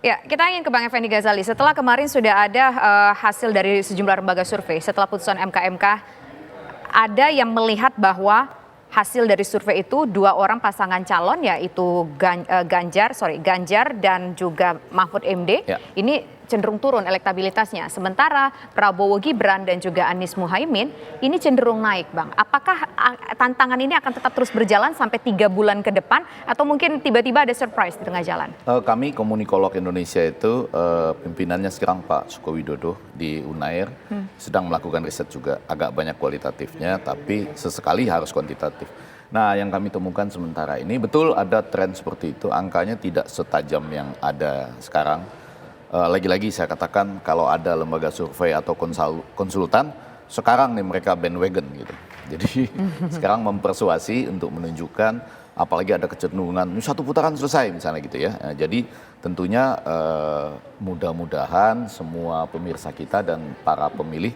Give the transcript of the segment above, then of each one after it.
Ya, kita ingin ke Bang Effendi Ghazali. Setelah kemarin sudah ada hasil dari sejumlah lembaga survei, setelah putusan MK, ada yang melihat bahwa hasil dari survei itu dua orang pasangan calon yaitu Ganjar dan juga Mahfud MD ini cenderung turun elektabilitasnya. Sementara Prabowo Gibran dan juga Anies Muhaimin ini cenderung naik, Bang. Apakah tantangan ini akan tetap terus berjalan sampai 3 bulan ke depan atau mungkin tiba-tiba ada surprise di tengah jalan? Kami Komunikolog Indonesia itu pimpinannya sekarang Pak Suko Widodo di Unair sedang melakukan riset juga agak banyak kualitatifnya tapi sesekali harus kuantitatif. Nah, yang kami temukan sementara ini betul ada tren seperti itu, angkanya tidak setajam yang ada sekarang. Lagi-lagi saya katakan kalau ada lembaga survei atau konsultan, sekarang nih mereka bandwagon gitu. Jadi sekarang mempersuasi untuk menunjukkan apalagi ada kecenderungan satu putaran selesai misalnya gitu ya. Jadi tentunya mudah-mudahan semua pemirsa kita dan para pemilih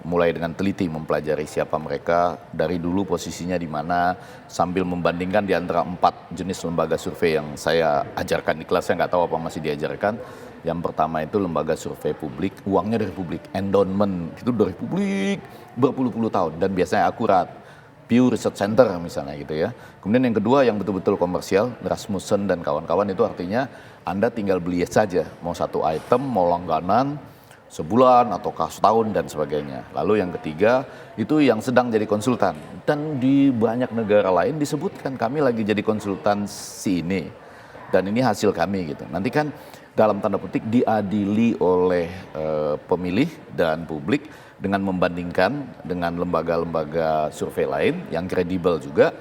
mulai dengan teliti mempelajari siapa mereka, dari dulu posisinya di mana, sambil membandingkan di antara 4 jenis lembaga survei yang saya ajarkan di kelas, saya nggak tahu apa masih diajarkan. Yang pertama itu lembaga survei publik, uangnya dari publik, endowment itu dari publik berpuluh-puluh tahun dan biasanya akurat. Pew Research Center misalnya gitu ya. Kemudian yang kedua yang betul-betul komersial, Rasmussen dan kawan-kawan itu artinya Anda tinggal beli saja, mau satu item, mau langganan, sebulan ataukah setahun dan sebagainya. Lalu yang ketiga itu yang sedang jadi konsultan. Dan di banyak negara lain disebutkan kami lagi jadi konsultan si ini. Dan ini hasil kami gitu. Nanti kan dalam tanda petik diadili oleh pemilih dan publik dengan membandingkan dengan lembaga-lembaga survei lain yang kredibel juga,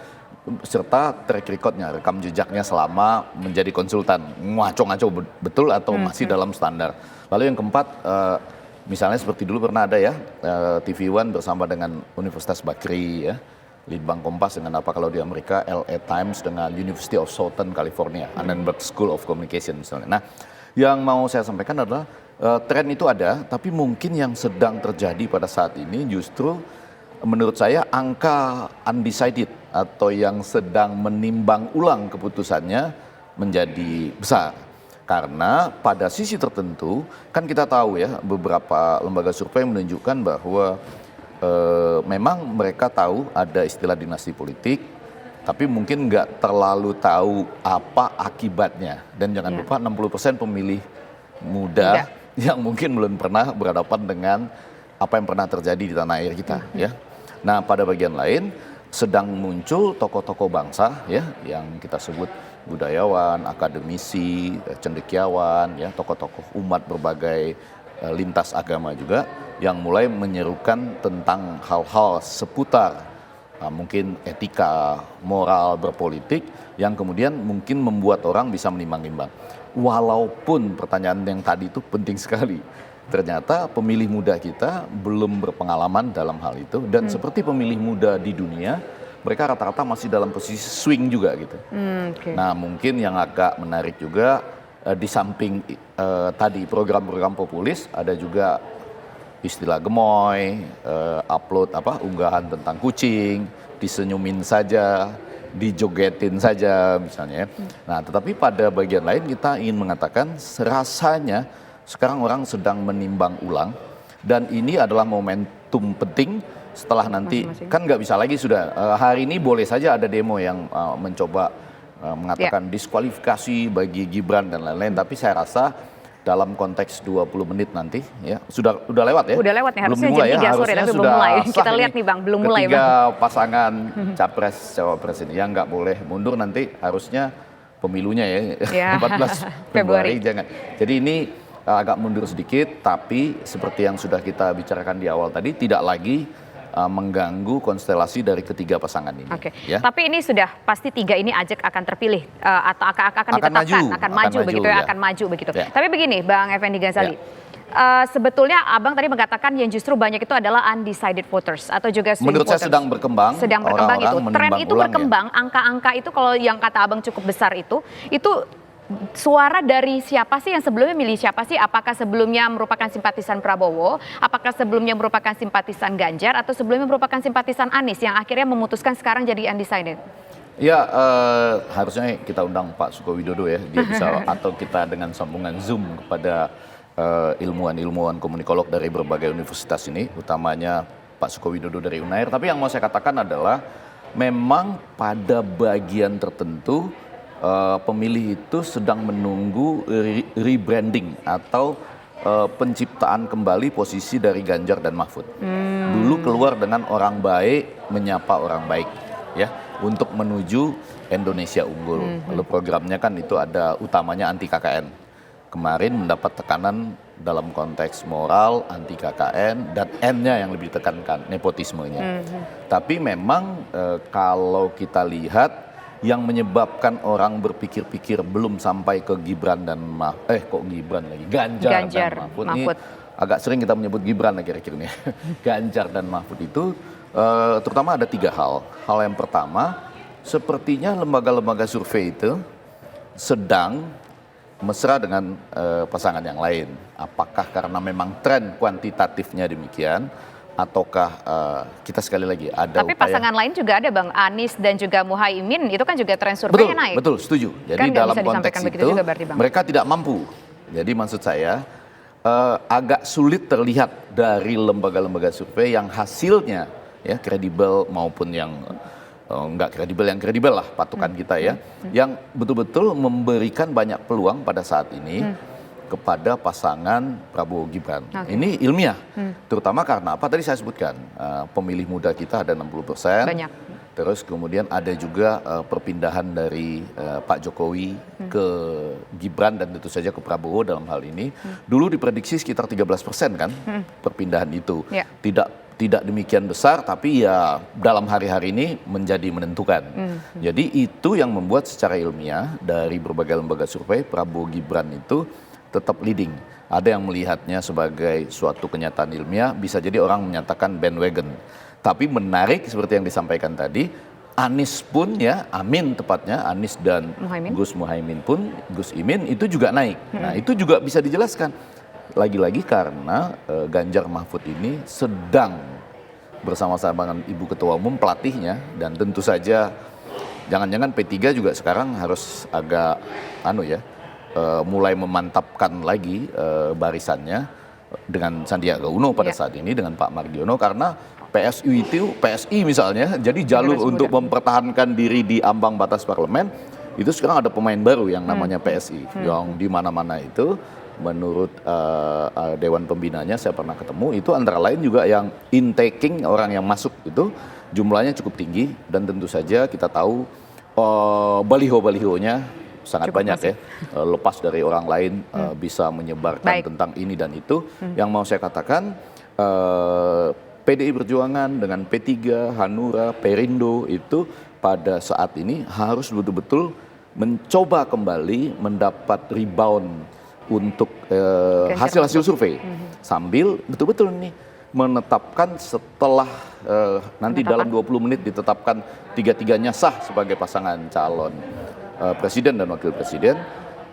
serta track recordnya, rekam jejaknya selama menjadi konsultan, ngaco-ngaco betul atau masih dalam standar. Lalu yang keempat, misalnya seperti dulu pernah ada ya, TV One bersama dengan Universitas Bakri ya, Litbang Kompas dengan apa kalau di Amerika, LA Times dengan University of Southern California, Annenberg School of Communication misalnya. Nah, yang mau saya sampaikan adalah tren itu ada, tapi mungkin yang sedang terjadi pada saat ini justru menurut saya angka undecided atau yang sedang menimbang ulang keputusannya menjadi besar. Karena pada sisi tertentu kan kita tahu ya beberapa lembaga survei menunjukkan bahwa memang mereka tahu ada istilah dinasti politik, tapi mungkin nggak terlalu tahu apa akibatnya. Dan jangan lupa 60% pemilih muda yang mungkin belum pernah berhadapan dengan apa yang pernah terjadi di tanah air kita ya. Nah, pada bagian lain sedang muncul tokoh-tokoh bangsa ya yang kita sebut budayawan, akademisi, cendekiawan ya, tokoh-tokoh umat berbagai lintas agama juga yang mulai menyerukan tentang hal-hal seputar mungkin etika, moral, berpolitik yang kemudian mungkin membuat orang bisa menimbang-nimbang. Walaupun pertanyaan yang tadi itu penting sekali, ternyata pemilih muda kita belum berpengalaman dalam hal itu dan seperti pemilih muda di dunia, mereka rata-rata masih dalam posisi swing juga gitu. Nah, mungkin yang agak menarik juga di samping tadi program-program populis ada juga istilah gemoy, upload unggahan tentang kucing, disenyumin saja, dijogetin saja misalnya. Nah, tetapi pada bagian lain kita ingin mengatakan rasanya sekarang orang sedang menimbang ulang dan ini adalah momentum penting setelah nanti kan nggak bisa lagi sudah hari ini boleh saja ada demo yang mencoba mengatakan diskualifikasi bagi Gibran dan lain-lain, tapi saya rasa dalam konteks 20 menit nanti ya sudah lewat ya. Udah lewat nih, harusnya mulai jam 3 sore tapi belum mulai. Kita lihat nih Bang, belum mulai Bang. Ketiga pasangan capres cawapres ini yang nggak boleh mundur nanti harusnya pemilunya ya 14 Februari jangan. Jadi ini agak mundur sedikit tapi seperti yang sudah kita bicarakan di awal tadi tidak lagi mengganggu konstelasi dari ketiga pasangan ini. Oke. Ya. Tapi ini sudah pasti 3 ini ajak akan terpilih atau akan ditetapkan, akan maju begitu ya, akan maju begitu. Ya. Tapi begini, Bang Effendi Ghazali. Sebetulnya Abang tadi mengatakan yang justru banyak itu adalah undecided voters atau juga swing menurut voters. Saya sedang berkembang. Sedang berkembang itu. Tren itu berkembang, angka-angka itu kalau yang kata Abang cukup besar itu suara dari siapa sih yang sebelumnya milih siapa sih? Apakah sebelumnya merupakan simpatisan Prabowo? Apakah sebelumnya merupakan simpatisan Ganjar? Atau sebelumnya merupakan simpatisan Anies yang akhirnya memutuskan sekarang jadi undecided? Ya, harusnya kita undang Pak Suko Widodo ya, dia bisa atau kita dengan sambungan Zoom kepada ilmuwan-ilmuwan komunikolog dari berbagai universitas ini, utamanya Pak Suko Widodo dari Unair. Tapi yang mau saya katakan adalah memang pada bagian tertentu pemilih itu sedang menunggu rebranding atau penciptaan kembali posisi dari Ganjar dan Mahfud. Dulu keluar dengan orang baik menyapa orang baik, ya, untuk menuju Indonesia unggul. Lalu programnya kan itu ada utamanya anti KKN. Kemarin mendapat tekanan dalam konteks moral, anti KKN, dan N-nya yang lebih ditekankan, nepotismenya. Tapi memang kalau kita lihat yang menyebabkan orang berpikir-pikir belum sampai ke Gibran dan Ganjar dan Mahfud. Ini agak sering kita menyebut Gibran akhir-akhir ini. Ganjar dan Mahfud itu terutama ada 3 hal. Hal yang pertama, sepertinya lembaga-lembaga survei itu sedang mesra dengan pasangan yang lain. Apakah karena memang tren kuantitatifnya demikian, ataukah kita sekali lagi ada tapi upaya... pasangan lain juga ada Bang, Anies dan juga Muhaimin, itu kan juga tren surveinya naik. Betul, setuju. Jadi kan dalam konteks itu juga berarti, Bang. Mereka tidak mampu. Jadi maksud saya agak sulit terlihat dari lembaga-lembaga survei yang hasilnya ya kredibel maupun yang nggak kredibel, yang kredibel lah patokan kita ya, yang betul-betul memberikan banyak peluang pada saat ini kepada pasangan Prabowo Gibran. Ini ilmiah, terutama karena apa? Tadi saya sebutkan, pemilih muda kita ada 60%. Banyak. Terus kemudian ada juga perpindahan dari Pak Jokowi ke Gibran dan tentu saja ke Prabowo dalam hal ini. Dulu diprediksi sekitar 13% kan perpindahan itu. Ya. Tidak demikian besar, tapi ya dalam hari-hari ini menjadi menentukan. Jadi itu yang membuat secara ilmiah dari berbagai lembaga survei Prabowo Gibran itu tetap leading. Ada yang melihatnya sebagai suatu kenyataan ilmiah, bisa jadi orang menyatakan bandwagon. Tapi menarik seperti yang disampaikan tadi, Anies pun ya, Amin tepatnya, Anies dan Gus Muhaimin pun, Gus Imin itu juga naik. Nah itu juga bisa dijelaskan. Lagi-lagi karena Ganjar Mahfud ini sedang bersama-sama dengan Ibu Ketua Umum pelatihnya, dan tentu saja jangan-jangan P3 juga sekarang harus agak mulai memantapkan lagi barisannya dengan Sandiaga Uno pada saat ini, dengan Pak Mardiono, karena PSI misalnya jadi jalur untuk mempertahankan diri di ambang batas parlemen. Itu sekarang ada pemain baru yang namanya PSI yang di mana-mana itu menurut Dewan Pembinanya saya pernah ketemu, itu antara lain juga yang intaking orang yang masuk itu jumlahnya cukup tinggi, dan tentu saja kita tahu baliho-balihonya sangat cukup banyak ya, lepas dari orang lain bisa menyebarkan tentang ini dan itu. Yang mau saya katakan, PDI Perjuangan dengan P3, Hanura, Perindo itu pada saat ini harus betul-betul mencoba kembali mendapat rebound untuk hasil-hasil survei, sambil betul-betul nih menetapkan setelah nanti dalam 20 menit ditetapkan tiga-tiganya sah sebagai pasangan calon presiden dan wakil presiden,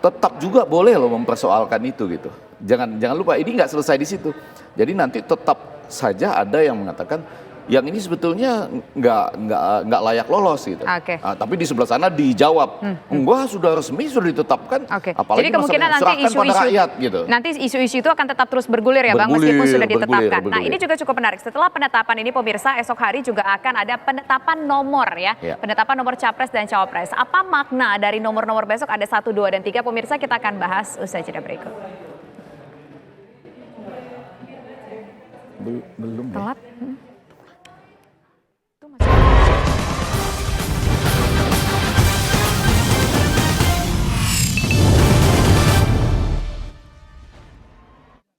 tetap juga boleh loh mempersoalkan itu gitu. Jangan lupa, ini nggak selesai di situ. Jadi nanti tetap saja ada yang mengatakan yang ini sebetulnya nggak layak lolos gitu. Tapi di sebelah sana dijawab, enggak, sudah resmi, sudah ditetapkan. Apalagi jadi kemungkinan nanti isu-isu itu akan tetap terus bergulir ya Bang, meskipun sudah ditetapkan. Nah ini juga cukup menarik. Setelah penetapan ini pemirsa, esok hari juga akan ada penetapan nomor ya. Penetapan nomor capres dan cawapres. Apa makna dari nomor-nomor besok, ada 1, 2, dan 3? Pemirsa, kita akan bahas usai jeda berikut. Belum telat.